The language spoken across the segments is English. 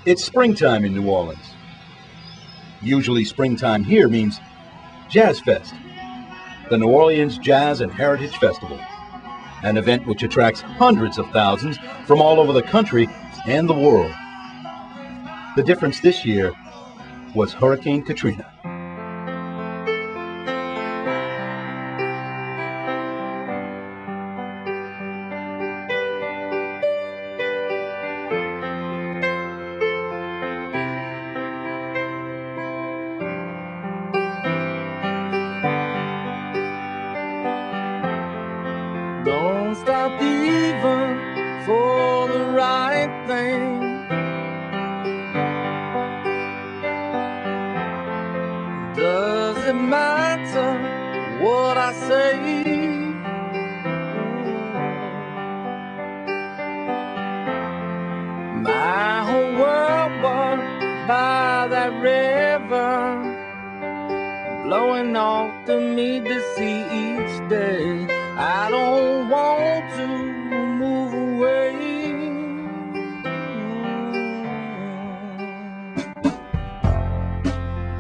It's springtime in New Orleans. Usually springtime here means Jazz Fest, the New Orleans Jazz and Heritage Festival, an event which attracts hundreds of thousands from all over the country and the world. The difference this year was Hurricane Katrina. Don't stop even for the right thing. Does it matter what I say? My whole world was by that river, blowing off to meet the sea each day. I don't want to move away.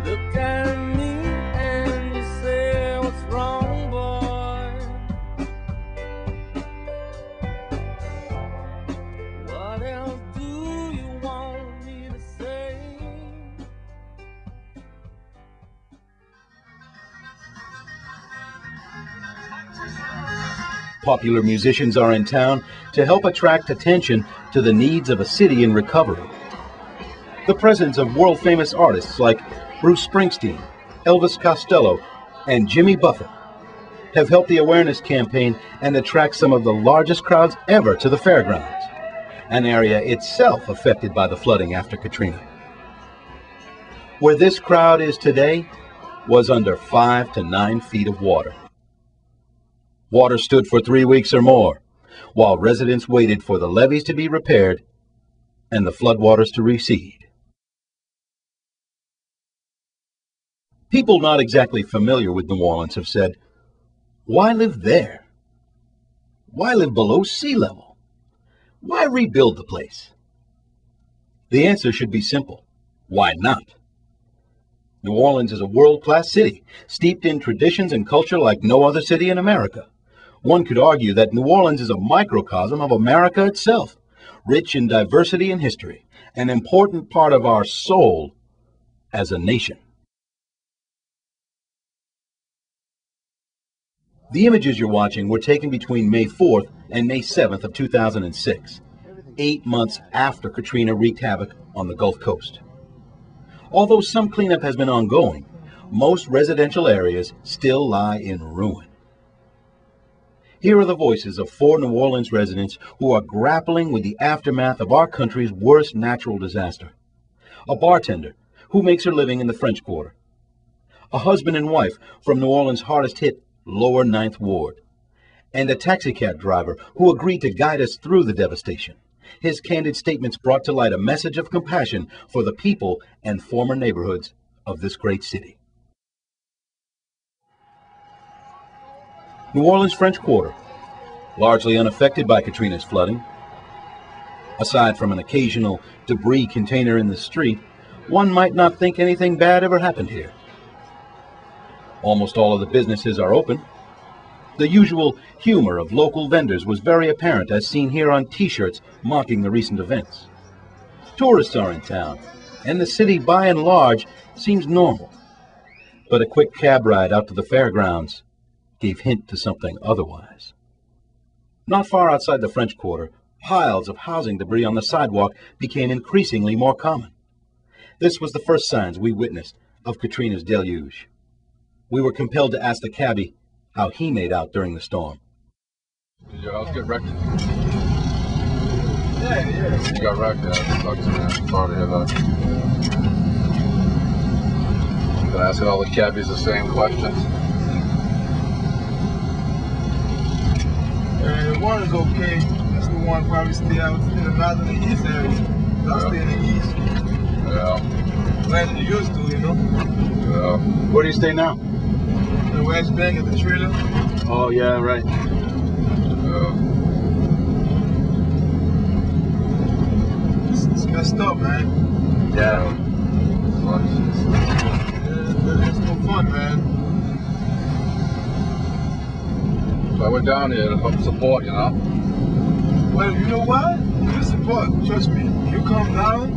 Look at me and you say what's wrong, boy. What else do you want me to say? Popular musicians are in town to help attract attention to the needs of a city in recovery. The presence of world-famous artists like Bruce Springsteen, Elvis Costello, and Jimmy Buffett have helped the awareness campaign and attract some of the largest crowds ever to the fairgrounds, an area itself affected by the flooding after Katrina. Where this crowd is today was under 5 to 9 feet of water. Water stood for 3 weeks or more, while residents waited for the levees to be repaired and the floodwaters to recede. People not exactly familiar with New Orleans have said, why live there? Why live below sea level? Why rebuild the place? The answer should be simple. Why not? New Orleans is a world-class city, steeped in traditions and culture like no other city in America. One could argue that New Orleans is a microcosm of America itself, rich in diversity and history, an important part of our soul as a nation. The images you're watching were taken between May 4th and May 7th of 2006, 8 months after Katrina wreaked havoc on the Gulf Coast. Although some cleanup has been ongoing, most residential areas still lie in ruin. Here are the voices of 4 New Orleans residents who are grappling with the aftermath of our country's worst natural disaster. A bartender who makes her living in the French Quarter. A husband and wife from New Orleans' hardest hit Lower Ninth Ward. And a taxicab driver who agreed to guide us through the devastation. His candid statements brought to light a message of compassion for the people and former neighborhoods of this great city. New Orleans French Quarter, largely unaffected by Katrina's flooding. Aside from an occasional debris container in the street, one might not think anything bad ever happened here. Almost all of the businesses are open. The usual humor of local vendors was very apparent as seen here on t-shirts mocking the recent events. Tourists are in town, and the city by and large seems normal. But a quick cab ride out to the fairgrounds gave hint to something otherwise. Not far outside the French Quarter, piles of housing debris on the sidewalk became increasingly more common. This was the first signs we witnessed of Katrina's deluge. We were compelled to ask the cabbie how he made out during the storm. Did your house get wrecked? Yeah. You got wrecked, yeah. Sucks, man. Sorry to hear that. Been asking all the cabbies the same questions. The water's okay. That's the one probably stay out in the northern and east area. I'll stay in the east. Yeah. Like you used to, you know. Yeah. Where do you stay now? The West Bank at the trailer. Oh, yeah, right. It's messed up, man. Yeah. It's no fun, man. So I went down here to help support, you know. Well, you know what? You support. Trust me. You come down,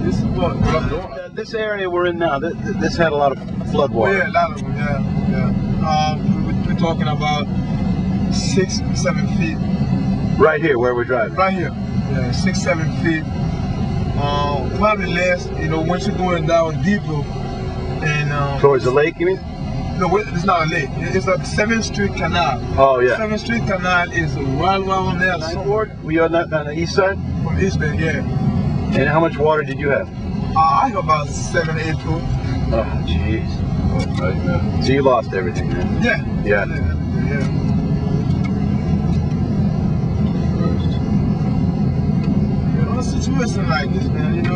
you support. What I'm doing. This area we're in now, this had a lot of flood Oh, water. yeah, a lot of them. Yeah. We're talking about 6, 7 feet. Right here where we're driving. Right here. Yeah, 6, 7 feet. Probably less, you know, once you're going down deeper. And Towards the lake, you mean? no, it's not a lake. It's a 7th Street Canal. Oh, yeah. 7th Street Canal is right around there. We on the east side? From East Bay, yeah. And how much water did you have? I have about 7, 8 foot. Oh, jeez. So you lost everything, man. Yeah. Yeah. Yeah. You know, a situation like this, man, you know,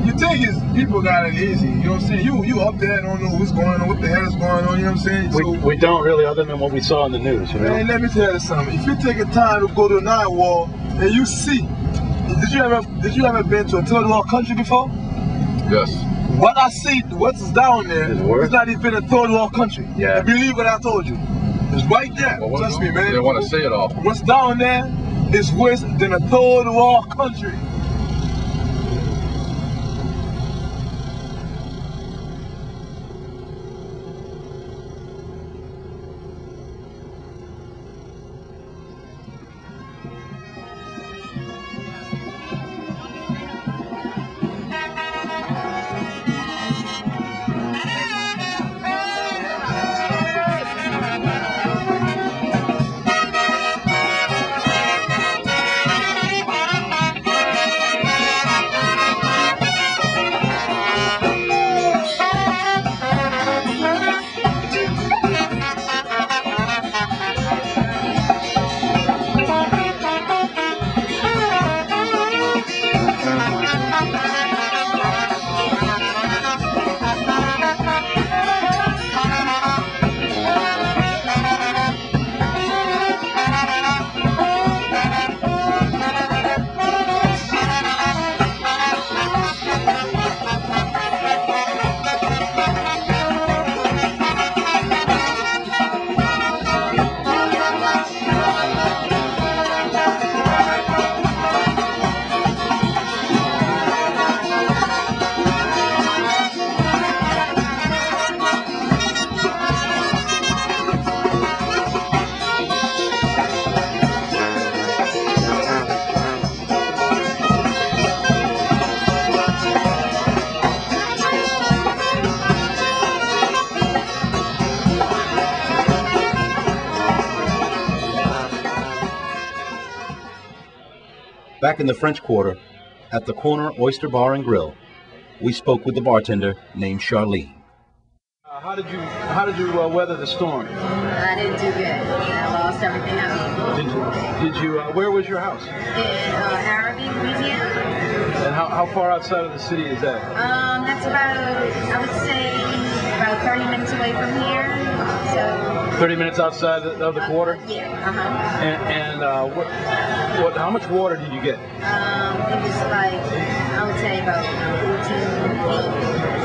you think it's people got it easy, you know what I'm saying? You up there don't know what's going on, what the hell is going on, you know what I'm saying? We don't really, other than what we saw in the news, you know? Man, let me tell you something. If you take a time to go to a night wall and you see, did you ever been to a third world country before? Yes. What I see, what's down there, it's not even a third world country. Yeah. And believe what I told you. It's right there. Well, Trust me, man. They want to see it all. What's down there is worse than a third world country. Back in the French Quarter, at the corner Oyster Bar and Grill, we spoke with the bartender named Charlene. How did you weather the storm? I didn't do good. I lost everything I owned. Did you? Where was your house? In Araby, Louisiana. And how far outside of the city is that? That's about, I would say, about 30 minutes away from here. So 30 minutes outside of the quarter? Yeah. And how much water did you get? It was like, I would say about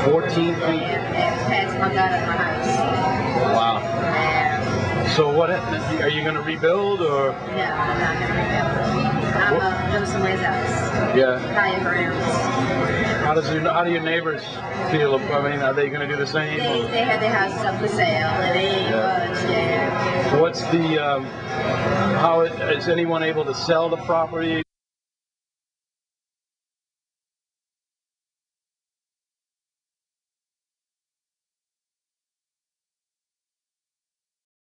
14 feet. 14 feet? Yeah, it's past my gut of my house. Wow. Yeah. So are you going to rebuild or? No, I'm not going to rebuild. I'm going to go somewhere else. Yeah. Higher grounds. How do your neighbors feel? I mean, are they going to do the same? They had their houses up for sale, and they ain't budged, yeah. What's the, how is anyone able to sell the property?